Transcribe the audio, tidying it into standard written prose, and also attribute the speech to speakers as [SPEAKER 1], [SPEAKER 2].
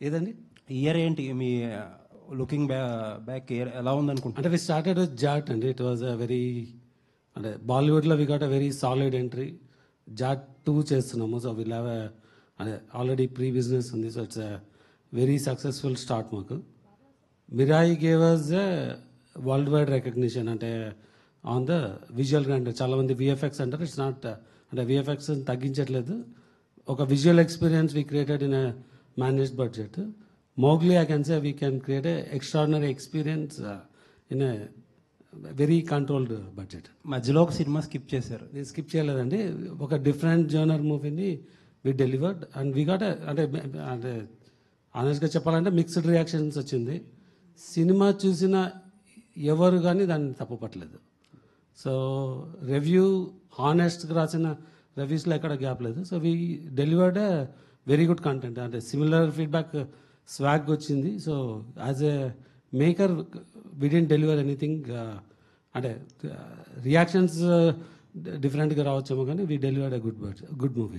[SPEAKER 1] ఏదండి?
[SPEAKER 2] ఇయర్ ఏంటి me looking back year ఎలా ఉందనుకుంటున్నారు?
[SPEAKER 1] అంటే వి స్టార్టెడ్ విత్ జాట్ అండి. ఇట్ వాజ్ అ వెరీ, అంటే బాలీవుడ్లో we got a very solid entry. Jaat 2 చేస్తున్నాము. సో విల్ హ్యావ్ అంటే ఆల్రెడీ ప్రీ బిజినెస్ ఉంది. So it's a very successful start మాకు. Mirai gave us a world wide recognition, అంటే on the visual అంటే చాలామంది VFX అంటారు. ఇట్స్ నాట్, అంటే విఎఫ్ఎక్స్ తగ్గించట్లేదు. ఒక visual experience we created in a managed budget. Mowgli I can say we can create a extraordinary experience in a very controlled budget.
[SPEAKER 2] మధ్యలో ఒక cinema skip చేశారు.
[SPEAKER 1] నేను స్కిప్ చేయలేదండి. ఒక డిఫరెంట్ జోనర్ మూవీని వి డెలివర్డ్ అండ్ వి గాట్ అంటే అంటే ఆనెస్ట్గా చెప్పాలంటే మిక్స్డ్ రియాక్షన్స్ వచ్చింది. సినిమా చూసిన ఎవరు కానీ దాన్ని తప్పుపట్టలేదు. సో రివ్యూ హానెస్ట్గా రాసిన రివ్యూస్లో ఎక్కడ గ్యాప్ లేదు. So we delivered a very good content, అంటే సిమిలర్ ఫీడ్బ్యాక్ స్వాగ్ వచ్చింది. So as a maker we didn't deliver anything, అంటే రియాక్షన్స్ డిఫరెంట్గా రావచ్చేమో కానీ we delivered a good movie.